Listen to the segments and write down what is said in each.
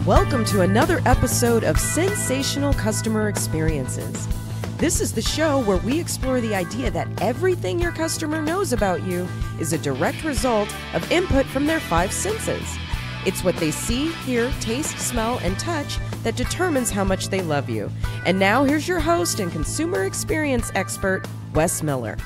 Welcome to another episode of Sense-sational Customer Experiences. This is the show where we explore the idea that everything your customer knows about you is a direct result of input from their five senses. It's what they see, hear, taste, smell, and touch that determines how much they love you. And now here's your host and consumer experience expert, Wes Miller.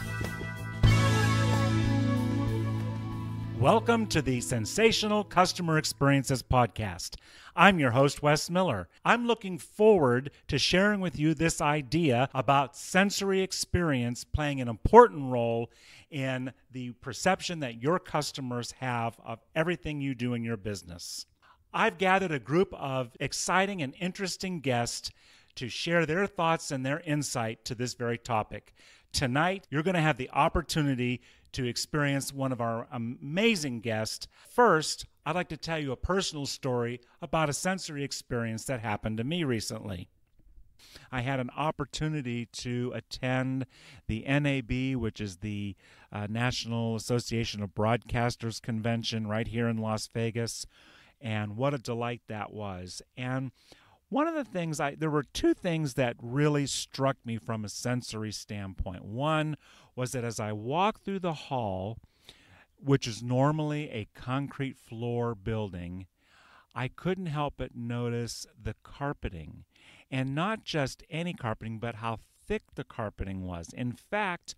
Welcome to the Sense-sational Customer Experiences podcast. I'm your host, Wes Miller. I'm looking forward to sharing with you this idea about sensory experience playing an important role in the perception that your customers have of everything you do in your business. I've gathered a group of exciting and interesting guests to share their thoughts and their insight to this very topic. Tonight, you're going to have the opportunity to experience one of our amazing guests. First, I'd like to tell you a personal story about a sensory experience that happened to me recently. I had an opportunity to attend the NAB, which is the National Association of Broadcasters Convention right here in Las Vegas, and what a delight that was. And one of the things, there were two things that really struck me from a sensory standpoint. One was that as I walked through the hall, which is normally a concrete floor building, I couldn't help but notice the carpeting. And not just any carpeting, but how thick the carpeting was. In fact,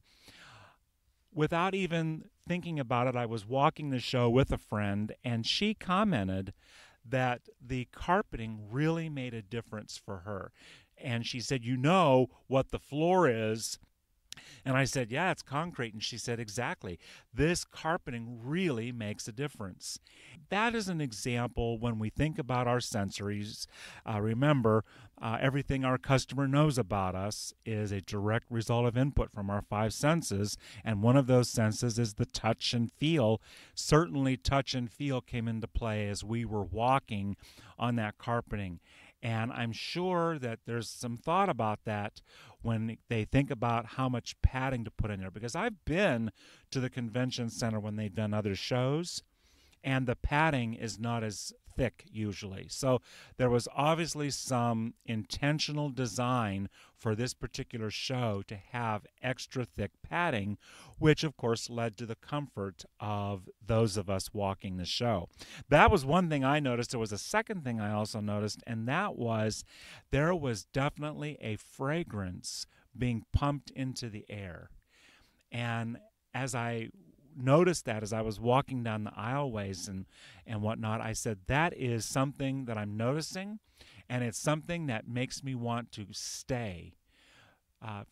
without even thinking about it, I was walking the show with a friend, and she commented that the carpeting really made a difference for her. And she said, "You know what the floor is?" And I said, "Yeah, it's concrete." And she said, "Exactly. This carpeting really makes a difference." That is an example when we think about our sensories. Remember, everything our customer knows about us is a direct result of input from our five senses. And one of those senses is the touch and feel. Certainly, touch and feel came into play as we were walking on that carpeting. And I'm sure that there's some thought about that when they think about how much padding to put in there. Because I've been to the convention center when they've done other shows, and the padding is not as thick usually. So there was obviously some intentional design for this particular show to have extra thick padding, which of course led to the comfort of those of us walking the show. That was one thing I noticed. There was a second thing I also noticed, and that was there was definitely a fragrance being pumped into the air. And as I noticed that as I was walking down the aisleways and whatnot, I said, that is something that I'm noticing, and it's something that makes me want to stay.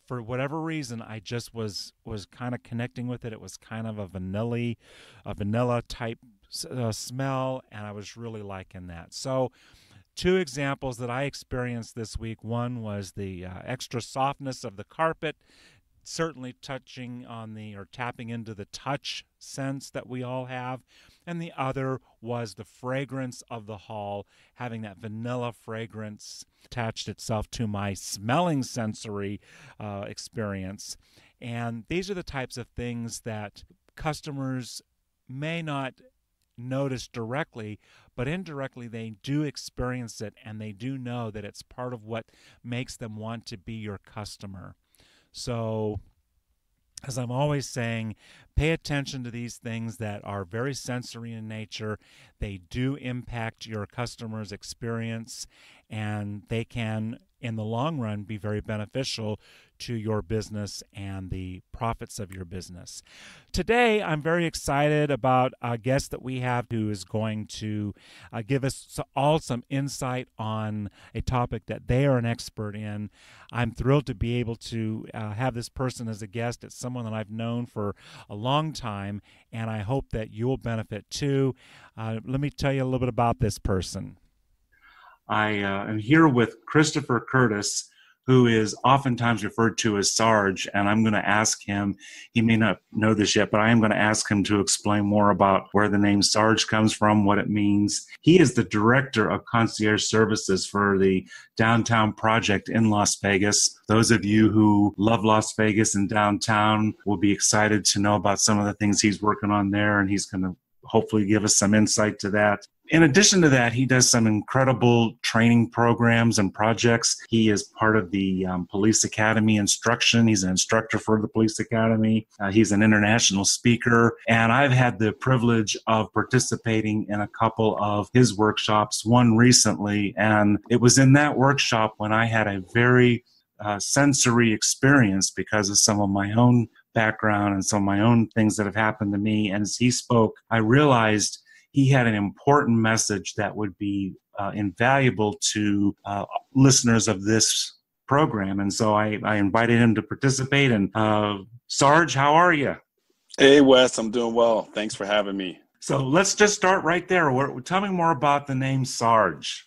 For whatever reason, I just was kind of connecting with it. It was kind of a vanilla type smell, and I was really liking that. So two examples that I experienced this week. One was the extra softness of the carpet, certainly touching on or tapping into the touch sense that we all have. And the other was the fragrance of the hall, having that vanilla fragrance attached itself to my smelling sensory experience. And these are the types of things that customers may not notice directly, but indirectly they do experience it, and they do know that it's part of what makes them want to be your customer. So, as I'm always saying, pay attention to these things that are very sensory in nature. They do impact your customer's experience, and they can, in the long run, be very beneficial to your business and the profits of your business. Today, I'm very excited about a guest that we have who is going to give us all some insight on a topic that they are an expert in. I'm thrilled to be able to have this person as a guest. It's someone that I've known for a long time, and I hope that you'll benefit too. Let me tell you a little bit about this person. I am here with Christopher Curtis, who is oftentimes referred to as Sarge, and I'm going to ask him, he may not know this yet, but I am going to ask him to explain more about where the name Sarge comes from, what it means. He is the Director of Concierge Services for the Downtown Project in Las Vegas. Those of you who love Las Vegas and downtown will be excited to know about some of the things he's working on there, and he's going to hopefully give us some insight to that. In addition to that, he does some incredible training programs and projects. He is part of the Police Academy instruction. He's an instructor for the Police Academy. He's an international speaker. And I've had the privilege of participating in a couple of his workshops, one recently. And it was in that workshop when I had a very sensory experience because of some of my own background and some of my own things that have happened to me. And as he spoke, I realized he had an important message that would be invaluable to listeners of this program. And so I invited him to participate. And Sarge, how are you? Hey, Wes, I'm doing well. Thanks for having me. So let's just start right there. Tell me more about the name Sarge.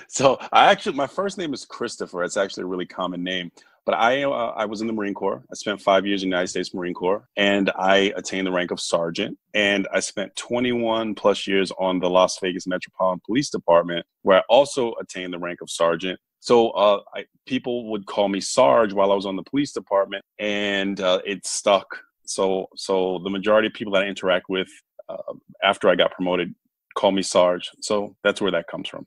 So my first name is Christopher. It's actually a really common name. But I was in the Marine Corps. I spent 5 years in the United States Marine Corps, and I attained the rank of sergeant. And I spent 21 plus years on the Las Vegas Metropolitan Police Department, where I also attained the rank of sergeant. So people would call me Sarge while I was on the police department, and it stuck. So the majority of people that I interact with after I got promoted call me Sarge. So that's where that comes from.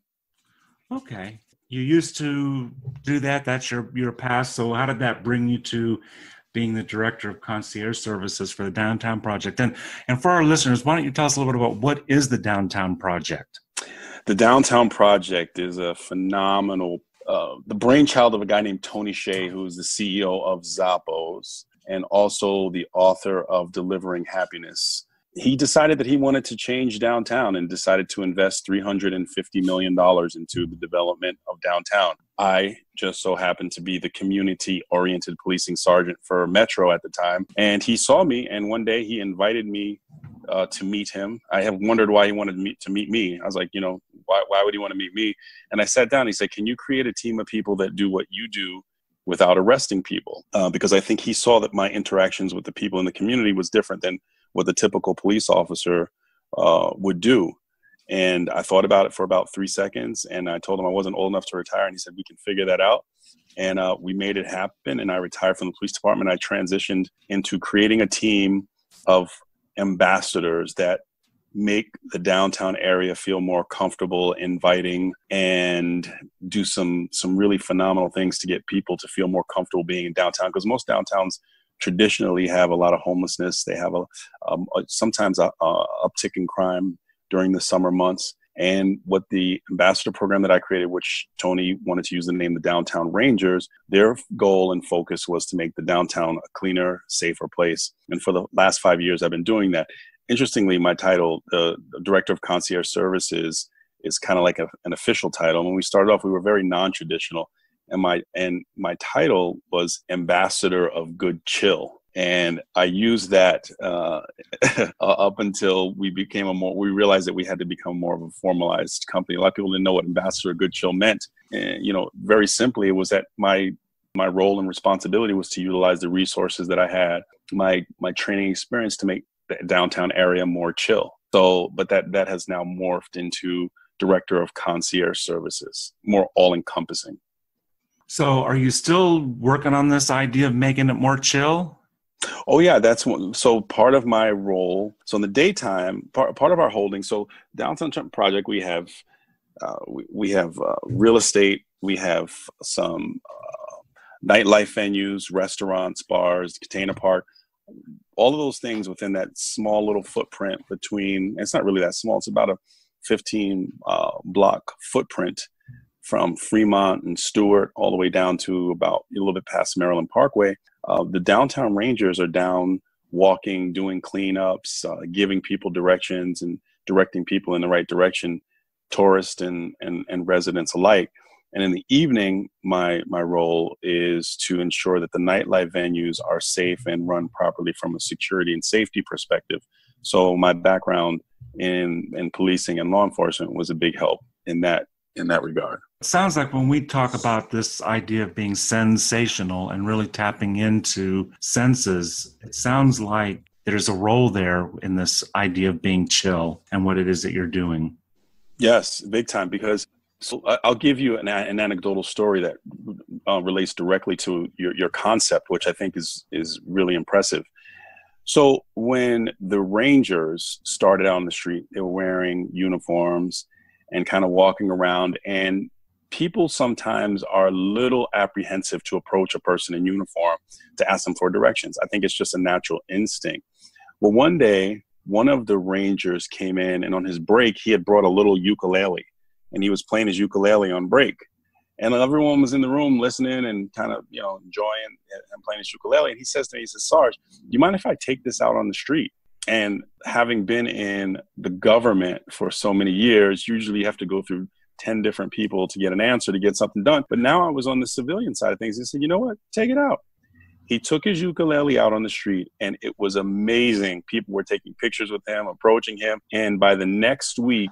Okay. You used to do that. That's your past. So how did that bring you to being the director of concierge services for the Downtown Project? And for our listeners, why don't you tell us a little bit about what is the Downtown Project? The Downtown Project is a phenomenal, the brainchild of a guy named Tony Hsieh, who is the CEO of Zappos and also the author of Delivering Happiness. He decided that he wanted to change downtown and decided to invest $350 million into the development of downtown. I just so happened to be the community-oriented policing sergeant for Metro at the time. And he saw me, and one day he invited me to meet him. I have wondered why he wanted to meet me. I was like, why would he want to meet me? And I sat down, and he said, can you create a team of people that do what you do without arresting people? Because I think he saw that my interactions with the people in the community was different than what the typical police officer would do. And I thought about it for about 3 seconds, and I told him I wasn't old enough to retire, and he said, we can figure that out. And we made it happen, and I retired from the police department. I transitioned into creating a team of ambassadors that make the downtown area feel more comfortable, inviting, and do some really phenomenal things to get people to feel more comfortable being in downtown, because most downtowns traditionally have a lot of homelessness. They have sometimes a uptick in crime during the summer months. And what the ambassador program that I created, which Tony wanted to use the name the Downtown Rangers, their goal and focus was to make the downtown a cleaner, safer place. And for the last 5 years, I've been doing that. Interestingly, my title, the Director of Concierge Services, is kind of like an official title. When we started off, we were very non-traditional. And my title was Ambassador of Good Chill. And I used that up until we realized that we had to become more of a formalized company. A lot of people didn't know what Ambassador of Good Chill meant. And, very simply, it was that my role and responsibility was to utilize the resources that I had, my training experience, to make the downtown area more chill. So, but that has now morphed into Director of Concierge Services, more all-encompassing. So are you still working on this idea of making it more chill? Oh yeah, that's one. So part of my role, so in the daytime, part of our holding, so Downtown Project, we have real estate, we have some nightlife venues, restaurants, bars, container park, all of those things within that small little footprint between, it's not really that small, it's about a 15 block footprint from Fremont and Stewart all the way down to about a little bit past Maryland Parkway. The Downtown Rangers are down walking, doing cleanups, giving people directions and directing people in the right direction, tourists and residents alike. And in the evening, my role is to ensure that the nightlife venues are safe and run properly from a security and safety perspective. So my background in policing and law enforcement was a big help in that regard. It sounds like when we talk about this idea of being sensational and really tapping into senses, it sounds like there's a role there in this idea of being chill and what it is that you're doing. Yes, big time. Because so I'll give you an anecdotal story that relates directly to your concept, which I think is really impressive. So when the Rangers started out on the street, they were wearing uniforms and kind of walking around, and people sometimes are a little apprehensive to approach a person in uniform to ask them for directions. I think it's just a natural instinct. Well, one day, one of the Rangers came in, and on his break, he had brought a little ukulele, and he was playing his ukulele on break. And everyone was in the room listening and kind of, enjoying and playing his ukulele. And he says to me, he says, "Sarge, do you mind if I take this out on the street?" And having been in the government for so many years, usually you have to go through 10 different people to get an answer, to get something done. But now I was on the civilian side of things. He said, "You know what? Take it out." He took his ukulele out on the street, and it was amazing. People were taking pictures with him, approaching him. And by the next week,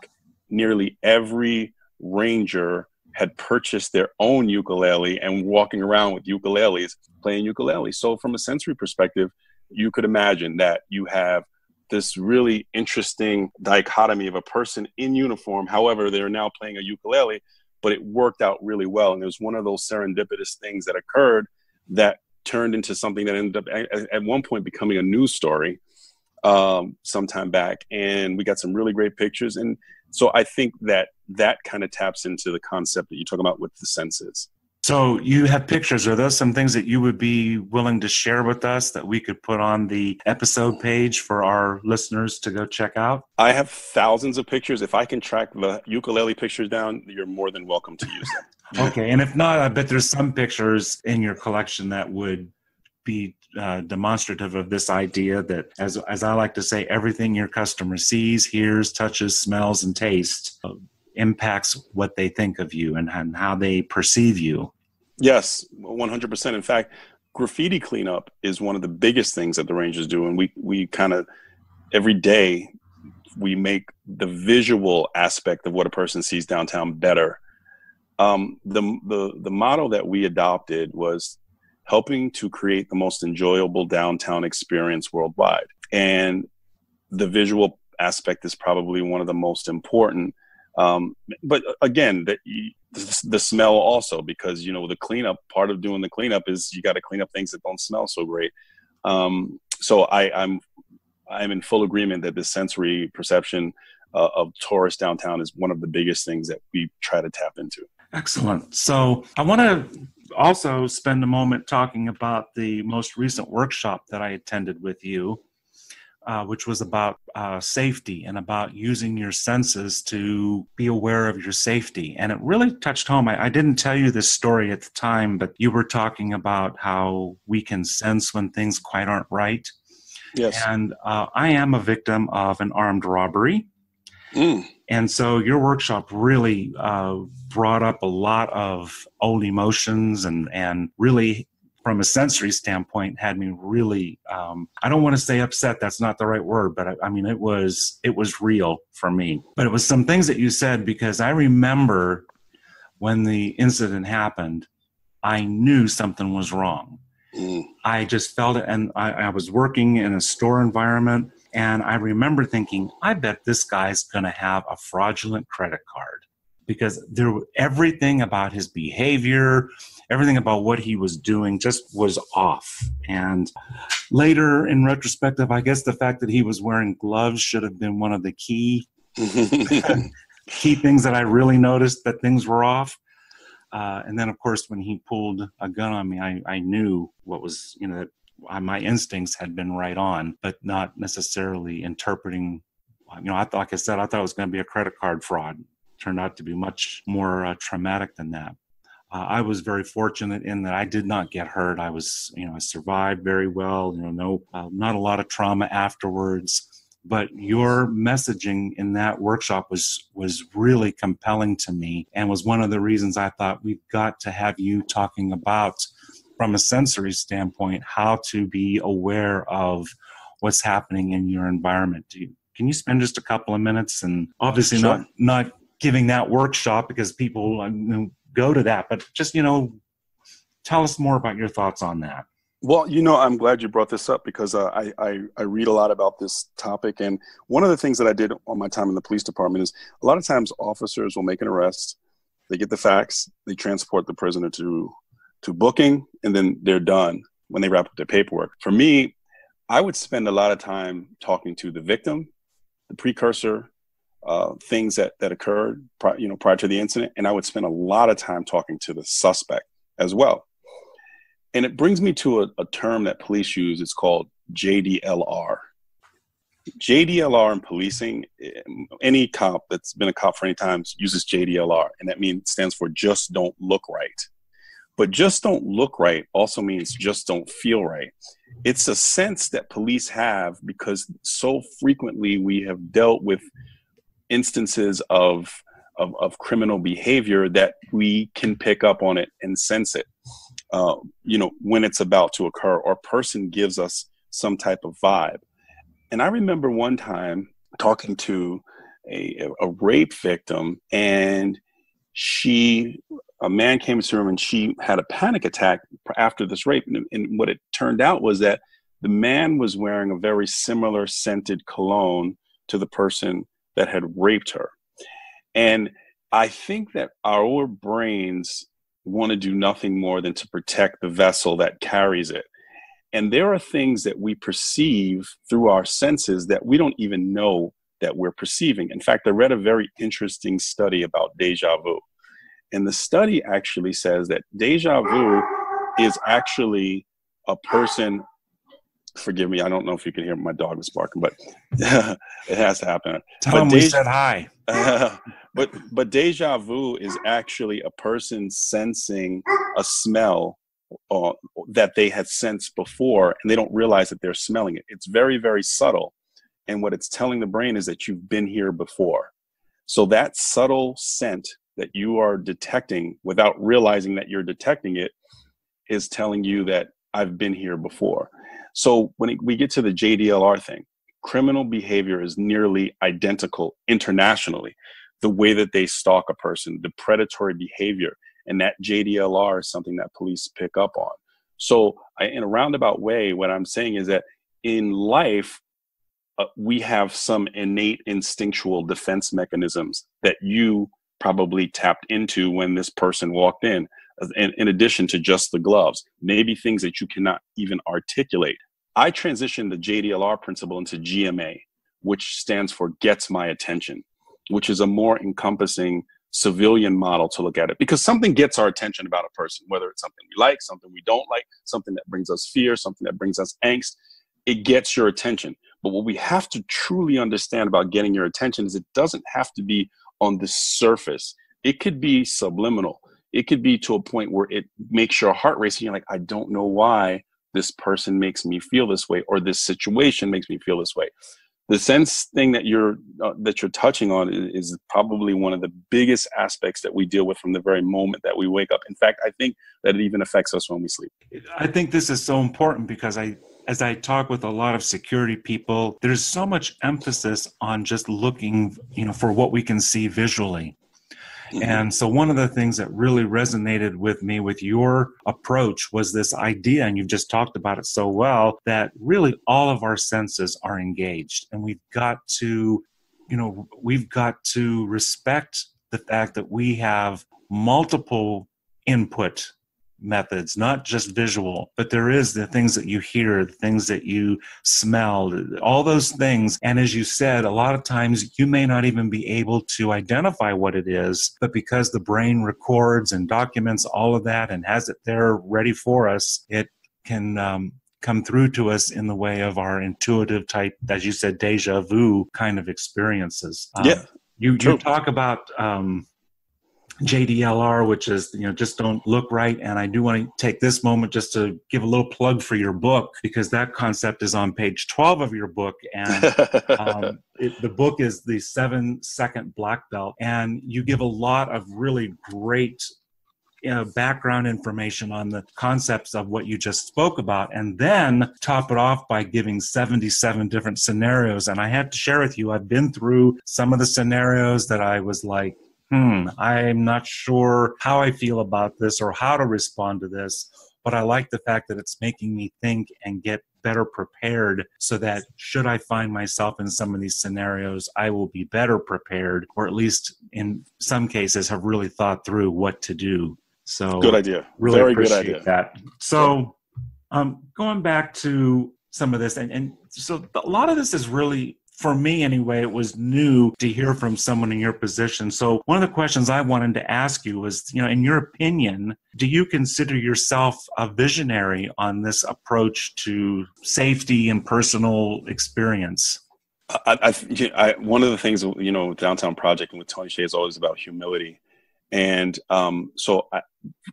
nearly every Ranger had purchased their own ukulele and walking around with ukuleles, playing ukulele. So from a sensory perspective, you could imagine that you have this really interesting dichotomy of a person in uniform. However, they're now playing a ukulele, but it worked out really well. And it was one of those serendipitous things that occurred that turned into something that ended up at one point becoming a news story sometime back. And we got some really great pictures. And so I think that kind of taps into the concept that you talk about with the senses. So you have pictures. Are those some things that you would be willing to share with us that we could put on the episode page for our listeners to go check out? I have thousands of pictures. If I can track the ukulele pictures down, you're more than welcome to use them. Okay. And if not, I bet there's some pictures in your collection that would be demonstrative of this idea that, as I like to say, everything your customer sees, hears, touches, smells, and tastes impacts what they think of you and how they perceive you. Yes, 100%. In fact, graffiti cleanup is one of the biggest things that the Rangers do. And we kind of, every day, we make the visual aspect of what a person sees downtown better. The motto that we adopted was helping to create the most enjoyable downtown experience worldwide. And the visual aspect is probably one of the most important. But again, the smell also, because, the cleanup, part of doing the cleanup is you got to clean up things that don't smell so great. So I'm in full agreement that the sensory perception of tourist downtown is one of the biggest things that we try to tap into. Excellent. So I want to also spend a moment talking about the most recent workshop that I attended with you, which was about safety and about using your senses to be aware of your safety. And it really touched home. I didn't tell you this story at the time, but you were talking about how we can sense when things quite aren't right. Yes. And I am a victim of an armed robbery. And so your workshop really brought up a lot of old emotions and really, from a sensory standpoint, had me really, I don't want to say upset, that's not the right word, but I mean, it was real for me. But it was some things that you said, because I remember when the incident happened, I knew something was wrong. I just felt it, and I was working in a store environment, and I remember thinking, I bet this guy's going to have a fraudulent credit card, because everything about his behavior, everything about what he was doing just was off. And later, in retrospective, I guess the fact that he was wearing gloves should have been one of the key things that I really noticed that things were off. And then, of course, when he pulled a gun on me, I knew what was, my instincts had been right on, but not necessarily interpreting. Like I said, I thought it was going to be a credit card fraud. Turned out to be much more traumatic than that. I was very fortunate in that I did not get hurt. I was, I survived very well. Not a lot of trauma afterwards. But your messaging in that workshop was really compelling to me, and was one of the reasons I thought we've got to have you talking about, from a sensory standpoint, how to be aware of what's happening in your environment. Can you spend just a couple of minutes, and obviously Sure. not giving that workshop because people go to that, but just, tell us more about your thoughts on that. Well, I'm glad you brought this up, because I read a lot about this topic. And one of the things that I did on my time in the police department is a lot of times officers will make an arrest, they get the facts, they transport the prisoner to booking, and then they're done when they wrap up their paperwork. For me, I would spend a lot of time talking to the victim, the precursor, things that occurred prior to the incident, and I would spend a lot of time talking to the suspect as well. And it brings me to a term that police use. It's called JDLR. JDLR in policing, any cop that's been a cop for any time uses JDLR, and that stands for just don't look right. But just don't look right also means just don't feel right. It's a sense that police have because so frequently we have dealt with instances of criminal behavior that we can pick up on it and sense it, when it's about to occur, or a person gives us some type of vibe. And I remember one time talking to a rape victim, and a man came into the room and she had a panic attack after this rape. And what it turned out was that the man was wearing a very similar scented cologne to the person that had raped her. And I think that our brains want to do nothing more than to protect the vessel that carries it. And there are things that we perceive through our senses that we don't even know that we're perceiving. In fact, I read a very interesting study about deja vu. And the study actually says that deja vu is actually a person, forgive me, I don't know if you can hear my dog is barking, but it has to happen. Tell him we said hi. But deja vu is actually a person sensing a smell that they had sensed before, and they don't realize that they're smelling it. It's very, very subtle. And what it's telling the brain is that you've been here before. So that subtle scent that you are detecting without realizing that you're detecting it is telling you that I've been here before. So when we get to the JDLR thing, criminal behavior is nearly identical internationally. The way that they stalk a person, the predatory behavior, and that JDLR is something that police pick up on. So in a roundabout way, what I'm saying is that in life, we have some innate instinctual defense mechanisms that you probably tapped into when this person walked in addition to just the gloves, maybe things that you cannot even articulate. I transitioned the JDLR principle into GMA, which stands for gets my attention, which is a more encompassing civilian model to look at it, because something gets our attention about a person, whether it's something we like, something we don't like, something that brings us fear, something that brings us angst. It gets your attention. But what we have to truly understand about getting your attention is it doesn't have to be on the surface. It could be subliminal. It could be to a point where it makes your heart race and you're like, I don't know why this person makes me feel this way, or this situation makes me feel this way. The sense thing that you're touching on is probably one of the biggest aspects that we deal with from the very moment that we wake up. In fact, I think that it even affects us when we sleep. I think this is so important because as I talk with a lot of security people, there's so much emphasis on just looking, for what we can see visually. Mm-hmm. And so one of the things that really resonated with me with your approach was this idea, and you've just talked about it so well, that really all of our senses are engaged, and we've got to respect the fact that we have multiple input methods, not just visual, but there is the things that you hear, the things that you smell, all those things. And as you said, a lot of times you may not even be able to identify what it is, but because the brain records and documents all of that and has it there ready for us, it can come through to us in the way of our intuitive type, as you said, deja vu kind of experiences. You talk about JDLR, which is, just don't look right. And I do want to take this moment just to give a little plug for your book, because that concept is on page 12 of your book. And the book is the 7-Second Black Belt. And you give a lot of really great background information on the concepts of what you just spoke about, and then top it off by giving 77 different scenarios. And I had to share with you, I've been through some of the scenarios that I was like, I'm not sure how I feel about this or how to respond to this, but I like the fact that it's making me think and get better prepared so that should I find myself in some of these scenarios, I will be better prepared, or at least in some cases have really thought through what to do. So good idea. Really Very appreciate good idea. that. So going back to some of this. And so a lot of this is really, for me anyway, it was new to hear from someone in your position. So one of the questions I wanted to ask you was, in your opinion, do you consider yourself a visionary on this approach to safety and personal experience? One of the things, Downtown Project and with Tony Hsieh is always about humility. And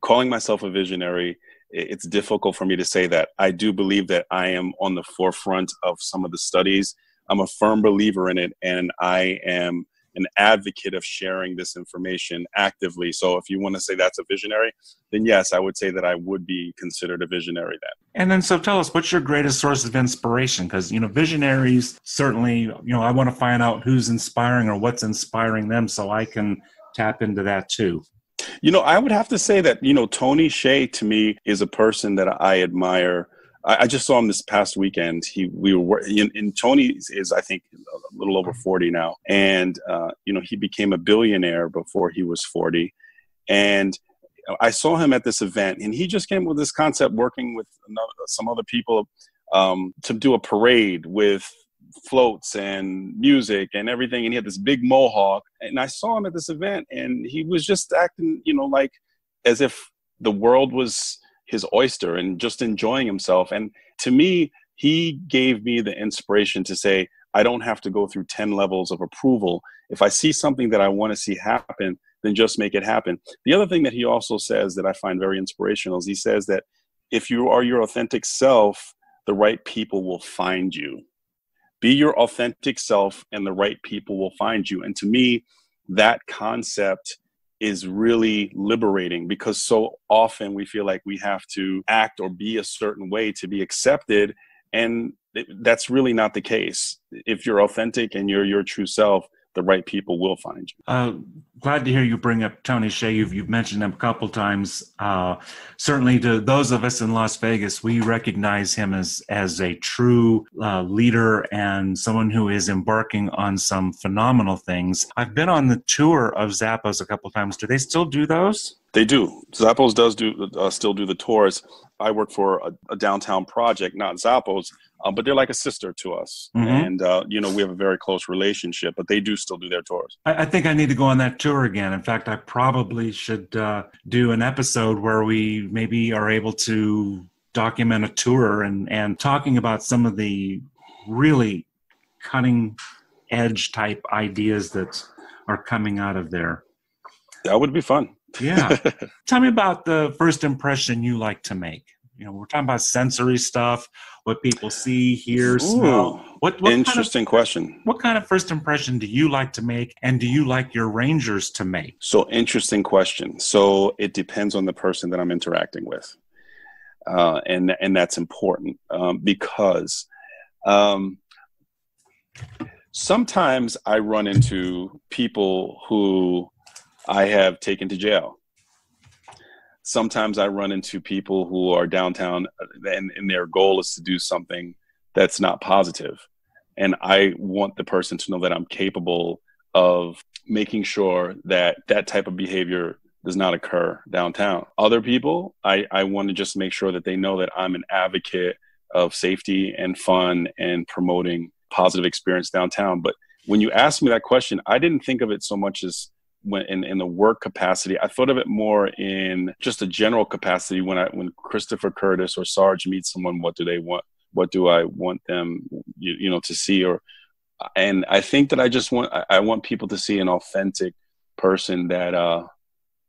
calling myself a visionary, it's difficult for me to say that. I do believe that I am on the forefront of some of the studies. I'm a firm believer in it, and I am an advocate of sharing this information actively. So if you want to say that's a visionary, then yes, I would say that I would be considered a visionary then. And then, so tell us, what's your greatest source of inspiration? Because, visionaries, certainly, I want to find out who's inspiring or what's inspiring them so I can tap into that too. I would have to say that, Tony Hsieh to me is a person that I admire. I just saw him this past weekend. Tony is, I think, a little over 40 now. And, he became a billionaire before he was 40. And I saw him at this event, and he just came with this concept, working with some other people to do a parade with floats and music and everything. And he had this big mohawk. And I saw him at this event, and he was just acting, like as if the world was his oyster and just enjoying himself. And to me, he gave me the inspiration to say, I don't have to go through 10 levels of approval. If I see something that I want to see happen, then just make it happen. The other thing that he also says that I find very inspirational is he says that if you are your authentic self, the right people will find you. Be your authentic self and the right people will find you. And to me, that concept is really liberating, because so often we feel like we have to act or be a certain way to be accepted. And that's really not the case. If you're authentic and you're your true self, the right people will find you. Glad to hear you bring up Tony Hsieh. You've mentioned him a couple times. Certainly to those of us in Las Vegas, we recognize him as a true leader and someone who is embarking on some phenomenal things. I've been on the tour of Zappos a couple times. Do they still do those? They do. Zappos does still do the tours. I work for a downtown project, not Zappos, but they're like a sister to us. Mm-hmm. And, we have a very close relationship, but they do still do their tours. I think I need to go on that tour again. In fact, I probably should do an episode where we maybe are able to document a tour and talking about some of the really cutting edge type ideas that are coming out of there. That would be fun. Yeah. Tell me about the first impression you like to make. We're talking about sensory stuff, what people see, hear, smell. What interesting question. What kind of first impression do you like to make, and do you like your rangers to make? So interesting question. So it depends on the person that I'm interacting with. And that's important because sometimes I run into people who I have taken to jail. Sometimes I run into people who are downtown and their goal is to do something that's not positive. And I want the person to know that I'm capable of making sure that that type of behavior does not occur downtown. Other people, I want to just make sure that they know that I'm an advocate of safety and fun and promoting positive experience downtown. But when you asked me that question, I didn't think of it so much as when in the work capacity. I thought of it more in just a general capacity. When Christopher Curtis or Sarge meets someone, what do they want? What do I want them, to see? And I think that I want people to see an authentic person that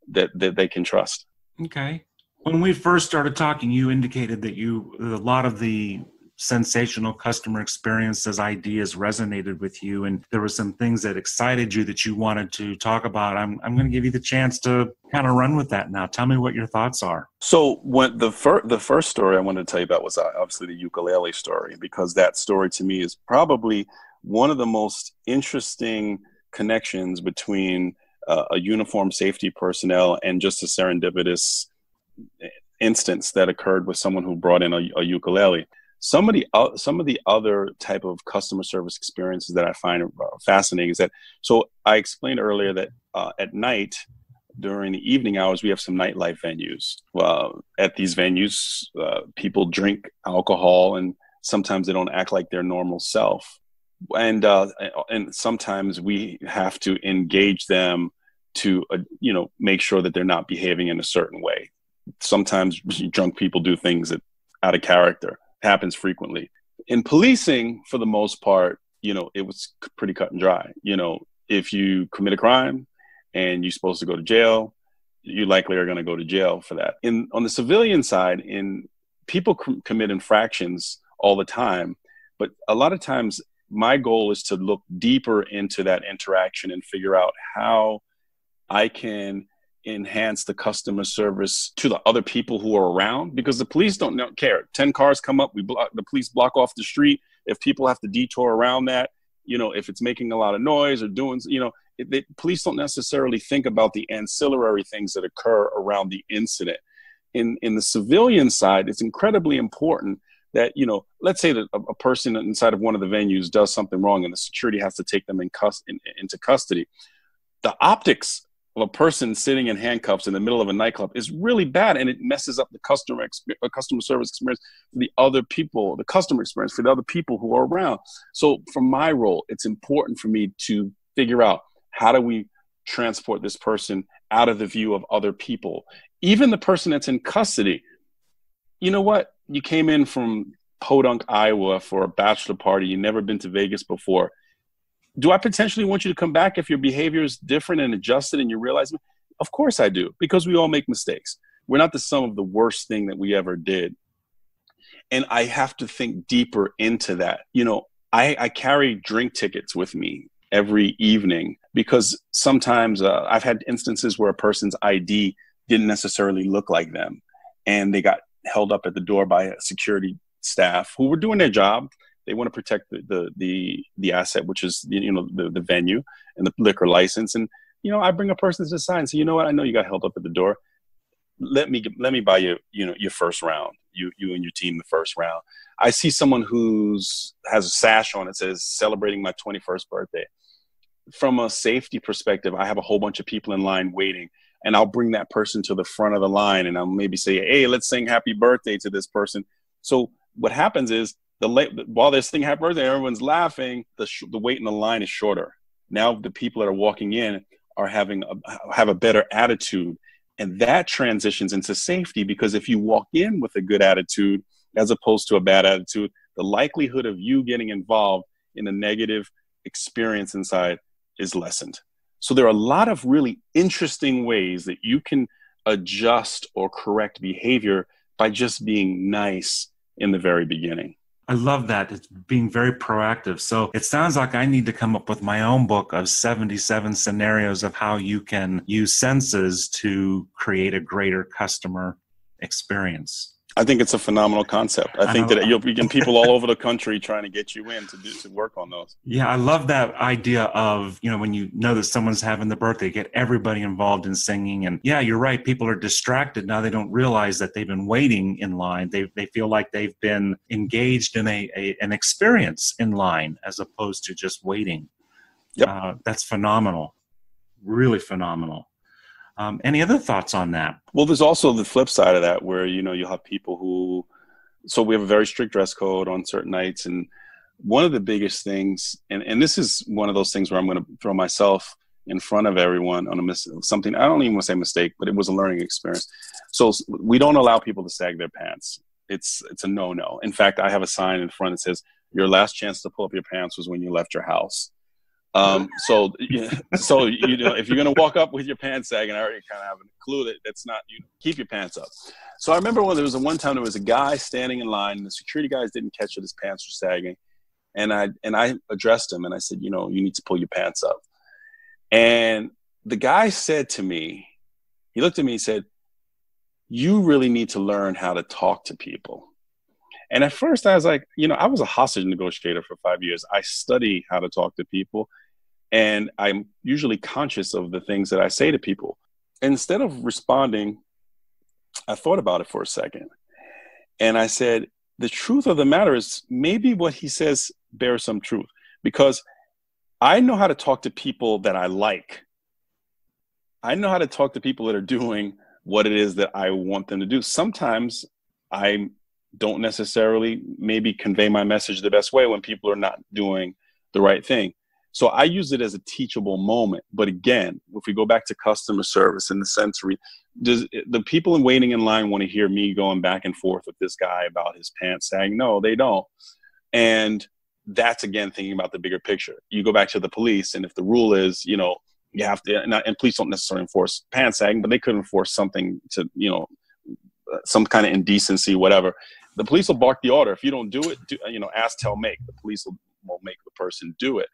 they can trust. Okay. When we first started talking, you indicated that a lot of the sensational customer experiences ideas resonated with you, and there were some things that excited you that you wanted to talk about. I'm going to give you the chance to kind of run with that now. Tell me what your thoughts are. So when the first story I wanted to tell you about was obviously the ukulele story, because that story to me is probably one of the most interesting connections between a uniformed safety personnel and just a serendipitous instance that occurred with someone who brought in a ukulele. Some of the other type of customer service experiences that I find fascinating is that, so I explained earlier that at night, during the evening hours, we have some nightlife venues. At these venues, people drink alcohol, and Sometimes they don't act like their normal self. And sometimes we have to engage them to, make sure that they're not behaving in a certain way. Sometimes drunk people do things that out of character. It happens frequently. In policing, for the most part, it was pretty cut and dry. If you commit a crime and you're supposed to go to jail, you likely are going to go to jail for that. On the civilian side, people commit infractions all the time, but a lot of times my goal is to look deeper into that interaction and figure out how I can enhance the customer service to the other people who are around, because the police don't care. 10 cars come up, the police block off the street. If people have to detour around that, if it's making a lot of noise or doing, the police don't necessarily think about the ancillary things that occur around the incident. In the civilian side, it's incredibly important that, let's say that a person inside of one of the venues does something wrong and the security has to take them into custody. The optics of a person sitting in handcuffs in the middle of a nightclub is really bad, and it messes up the customer service experience for the other people, the customer experience for the other people who are around. So from my role, it's important for me to figure out, how do we transport this person out of the view of other people? Even the person that's in custody, you know what? You came in from Podunk, Iowa for a bachelor party. You've never been to Vegas before. Do I potentially want you to come back if your behavior is different and adjusted and you realize it? Of course I do, because we all make mistakes. We're not the sum of the worst thing that we ever did. And I have to think deeper into that. I carry drink tickets with me every evening, because sometimes I've had instances where a person's ID didn't necessarily look like them, and they got held up at the door by a security staff who were doing their job. They want to protect the asset, which is the venue and the liquor license. And I bring a person to the side and say, I know you got held up at the door. Let me buy you your first round. You and your team the first round. I see someone has a sash on it says celebrating my 21st birthday. From a safety perspective, I have a whole bunch of people in line waiting, and I'll bring that person to the front of the line, and I'll maybe say, hey, let's sing happy birthday to this person. So what happens is, while they're singing happy birthday, everyone's laughing, the wait in the line is shorter. Now the people that are walking in are have a better attitude, and that transitions into safety, because if you walk in with a good attitude as opposed to a bad attitude, the likelihood of you getting involved in a negative experience inside is lessened. So there are a lot of really interesting ways that you can adjust or correct behavior by just being nice in the very beginning. I love that. It's being very proactive. So it sounds like I need to come up with my own book of 77 scenarios of how you can use senses to create a greater customer experience. I think it's a phenomenal concept. I think that you'll begin people all over the country trying to get you in to work on those. Yeah, I love that idea of, when you know that someone's having the birthday, get everybody involved in singing. And yeah, you're right. People are distracted. Now they don't realize that they've been waiting in line. They feel like they've been engaged in an experience in line as opposed to just waiting. Yep. That's phenomenal. Really phenomenal. Any other thoughts on that? Well, there's also the flip side of that where, you'll have people so we have a very strict dress code on certain nights. And one of the biggest things, and this is one of those things where I'm going to throw myself in front of everyone on something, I don't even want to say mistake, but it was a learning experience. So we don't allow people to sag their pants. It's a no-no. In fact, I have a sign in front that says, your last chance to pull up your pants was when you left your house. So if you're going to walk up with your pants sagging, I already kind of have a clue that's not, keep your pants up. So I remember when there was one time there was a guy standing in line, and the security guys didn't catch that his pants were sagging. And I addressed him and I said, you need to pull your pants up. And the guy said to me, he looked at me and said, you really need to learn how to talk to people. And at first I was like, I was a hostage negotiator for 5 years. I study how to talk to people. And I'm usually conscious of the things that I say to people. Instead of responding, I thought about it for a second. And I said, the truth of the matter is maybe what he says bears some truth, because I know how to talk to people that I like. I know how to talk to people that are doing what it is that I want them to do. Sometimes I'm don't necessarily maybe convey my message the best way when people are not doing the right thing. So I use it as a teachable moment. But again, if we go back to customer service and the sensory, does the people waiting in line want to hear me going back and forth with this guy about his pants sagging? No, they don't. And that's, again, thinking about the bigger picture. You go back to the police, and if the rule is, you have to, and police don't necessarily enforce pants sagging, but they could enforce something to, some kind of indecency, whatever. The police will bark the order. If you don't do it, ask, tell, make. The police will make the person do it.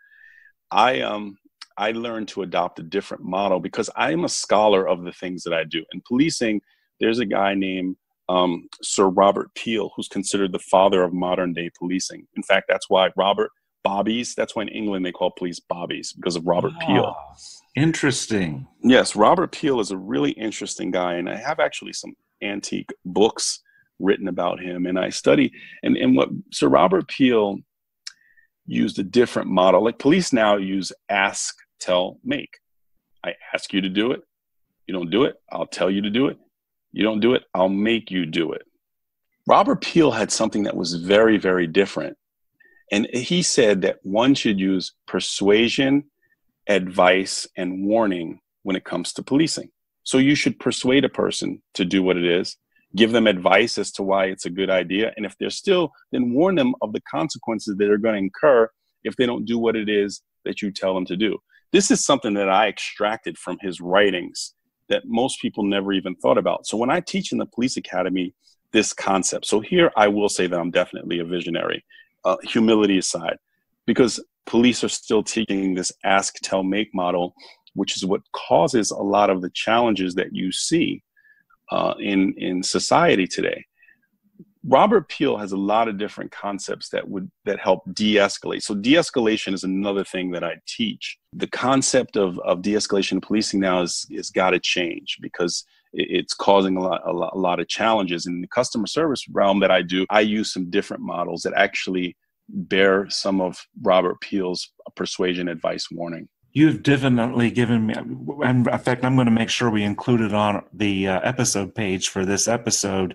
I learned to adopt a different model because I am a scholar of the things that I do. In policing, there's a guy named Sir Robert Peel, who's considered the father of modern day policing. In fact, that's why that's why in England they call police bobbies, because of Robert Peel. Interesting. Yes, Robert Peel is a really interesting guy, and I have actually some antique books written about him, and I study, and what Sir Robert Peel used a different model. Like police now use ask, tell, make. I ask you to do it. You don't do it, I'll tell you to do it. You don't do it, I'll make you do it. Robert Peel had something that was very, very different. And he said that one should use persuasion, advice, and warning when it comes to policing. So you should persuade a person to do what it is, give them advice as to why it's a good idea. And if they're still, then warn them of the consequences that they're going to incur if they don't do what it is that you tell them to do. This is something that I extracted from his writings that most people never even thought about. So when I teach in the police academy, this concept, so here I will say that I'm definitely a visionary, humility aside, because police are still teaching this ask, tell, make model, which is what causes a lot of the challenges that you see in society today. Robert Peel has a lot of different concepts that help de-escalate. So de-escalation is another thing that I teach. The concept of de-escalation in policing now is got to change because it's causing a lot of challenges. In the customer service realm that I do, I use some different models that actually bear some of Robert Peel's persuasion, advice, warning. You've definitely given me, and in fact, I'm going to make sure we include it on the episode page for this episode,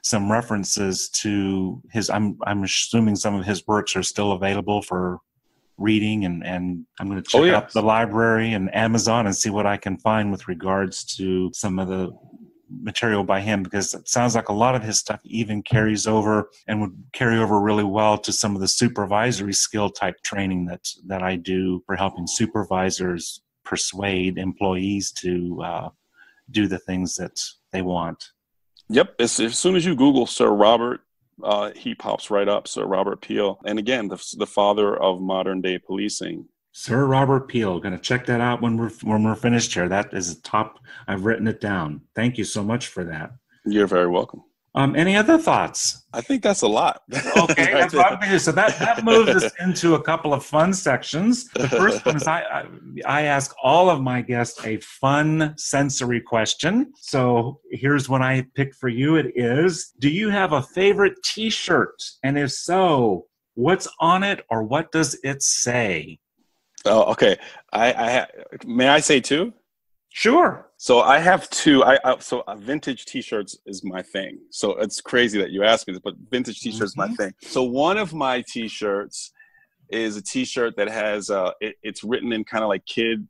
some references to his, I'm assuming some of his works are still available for reading, and I'm going to check out the library and Amazon and see what I can find with regards to some of the material by him, because it sounds like a lot of his stuff even carries over and would carry over really well to some of the supervisory skill type training that I do for helping supervisors persuade employees to do the things that they want. Yep. As soon as you Google Sir Robert, he pops right up, Sir Robert Peel. And again, the father of modern day policing. Sir Robert Peel. Going to check that out when we're finished here. That is top. I've written it down. Thank you so much for that. You're very welcome. Any other thoughts? I think that's a lot. Okay, that's what I'm thinking. So that moves us into a couple of fun sections. The first one is I ask all of my guests a fun sensory question. So here's one I picked for you. It is, do you have a favorite T-shirt? And if so, what's on it or what does it say? Oh, okay. May I say two? Sure. So I have two. So vintage T-shirts is my thing. So it's crazy that you asked me this, but vintage T-shirts is my thing. So one of my T-shirts is a T-shirt that has it's written in kind of like kid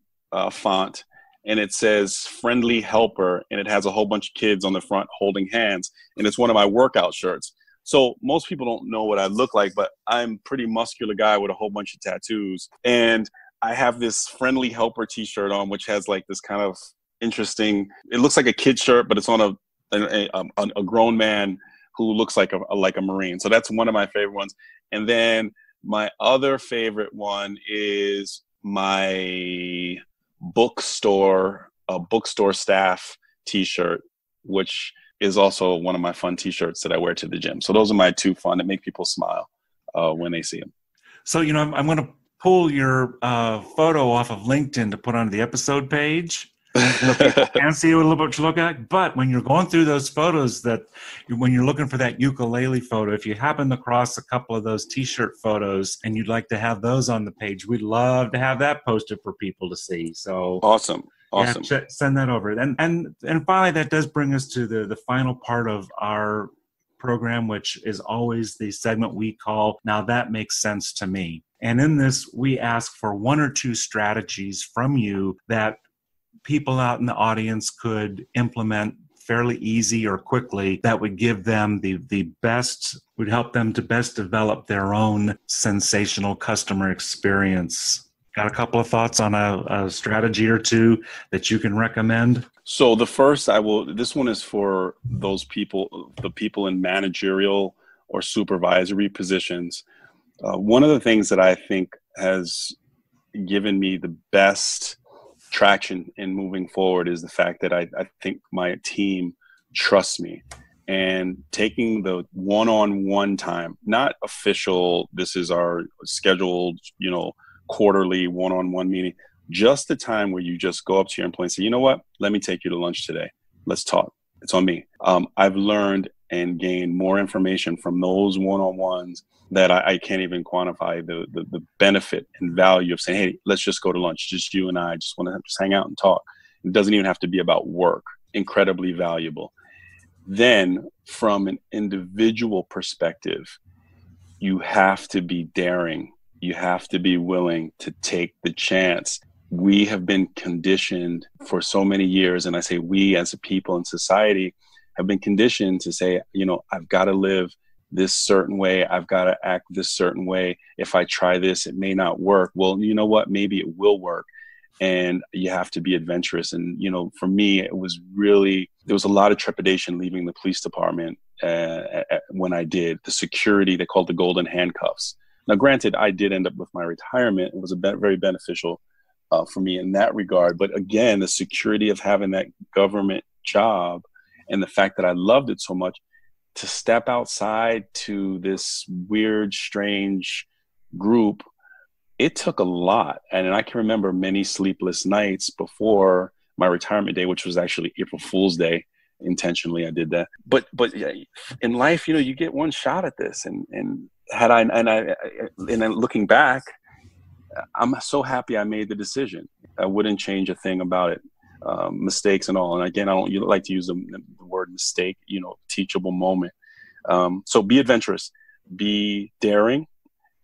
font, and it says "friendly helper," and it has a whole bunch of kids on the front holding hands, and it's one of my workout shirts. So most people don't know what I look like, but I'm a pretty muscular guy with a whole bunch of tattoos. And I have this friendly helper T-shirt on, which has like this kind of interesting, it looks like a kid shirt, but it's on a grown man who looks like a Marine. So that's one of my favorite ones. And then my other favorite one is my bookstore staff T-shirt, which is also one of my fun T-shirts that I wear to the gym. So those are my two fun that make people smile when they see them. So, I'm going to pull your photo off of LinkedIn to put on the episode page. So people can see a little bit what you look at. But when you're going through those photos, when you're looking for that ukulele photo, if you happen across a couple of those T-shirt photos and you'd like to have those on the page, we'd love to have that posted for people to see. So awesome. Yeah, send that over. And finally, that does bring us to the final part of our program, which is always the segment we call Now That Makes Sense to Me. And in this, we ask for one or two strategies from you that people out in the audience could implement fairly easy or quickly that would give them the best, would help them to best develop their own sensational customer experience. Got a couple of thoughts on a strategy or two that you can recommend? So the first this one is for those people, the people in managerial or supervisory positions. One of the things that I think has given me the best traction in moving forward is the fact that I think my team trusts me, and taking the one-on-one time, not official, this is our scheduled, quarterly one-on-one meeting, just the time where you just go up to your employee and say, you know what, let me take you to lunch today. Let's talk. It's on me. I've learned and gained more information from those one-on-ones that I can't even quantify the benefit and value of saying, hey, let's just go to lunch. Just you and I just want to just hang out and talk. It doesn't even have to be about work. Incredibly valuable. Then from an individual perspective, you have to be daring. You have to be willing to take the chance. We have been conditioned for so many years, and I say we as a people in society have been conditioned to say, I've got to live this certain way. I've got to act this certain way. If I try this, it may not work. Well, you know what? Maybe it will work. And you have to be adventurous. And, for me, there was a lot of trepidation leaving the police department when I did. The security, they called the golden handcuffs. Now, granted, I did end up with my retirement. It was very beneficial for me in that regard. But again, the security of having that government job and the fact that I loved it so much, to step outside to this weird, strange group, it took a lot. And I can remember many sleepless nights before my retirement day, which was actually April Fool's Day. Intentionally, I did that. But in life, you get one shot at this. And looking back, I'm so happy I made the decision. I wouldn't change a thing about it. Mistakes and all. And again, I don't like to use the word mistake, teachable moment. So be adventurous, be daring.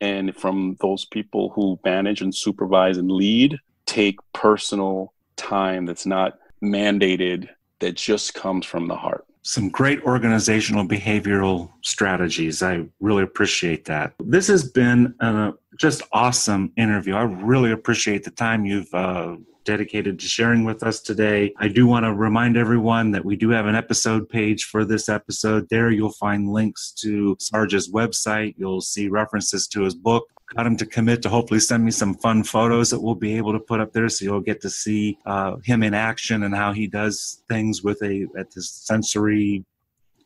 And from those people who manage and supervise and lead, take personal time that's not mandated, that just comes from the heart. Some great organizational behavioral strategies. I really appreciate that. This has been a just awesome interview. I really appreciate the time you've dedicated to sharing with us today. I do want to remind everyone that we do have an episode page for this episode. There you'll find links to Sarge's website. You'll see references to his book. Got him to commit to hopefully send me some fun photos that we'll be able to put up there, so you'll get to see him in action and how he does things with this sensory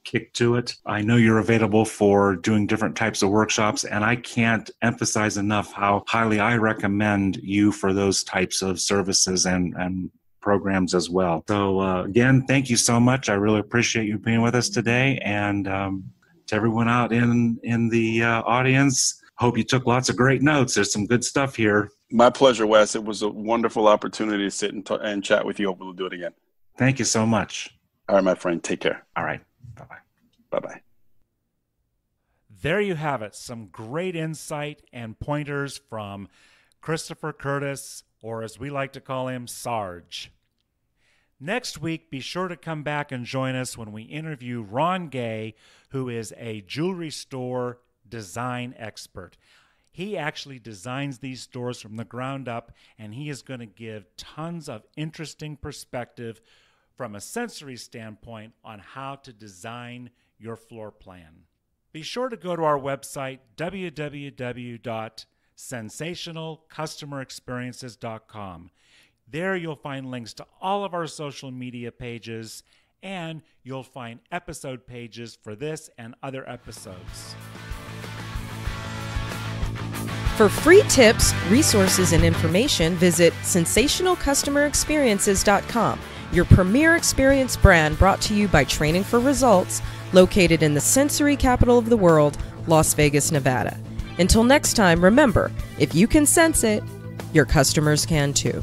kick to it. I know you're available for doing different types of workshops, and I can't emphasize enough how highly I recommend you for those types of services and programs as well. So again, thank you so much. I really appreciate you being with us today. And to everyone out in the audience, hope you took lots of great notes. There's some good stuff here. My pleasure, Wes. It was a wonderful opportunity to sit and chat with you. Hope we'll do it again. Thank you so much. All right, my friend. Take care. All right. Bye-bye. Bye-bye. There you have it. Some great insight and pointers from Christopher Curtis, or as we like to call him, Sarge. Next week, be sure to come back and join us when we interview Ron Gay, who is a jewelry store design expert. He actually designs these stores from the ground up, and he is going to give tons of interesting perspective from a sensory standpoint on how to design your floor plan. Be sure to go to our website, www.sensationalcustomerexperiences.com. There you'll find links to all of our social media pages, and you'll find episode pages for this and other episodes. For free tips, resources, and information, visit sensationalcustomerexperiences.com, your premier experience brand brought to you by Training for Results, located in the sensory capital of the world, Las Vegas, Nevada. Until next time, remember, if you can sense it, your customers can too.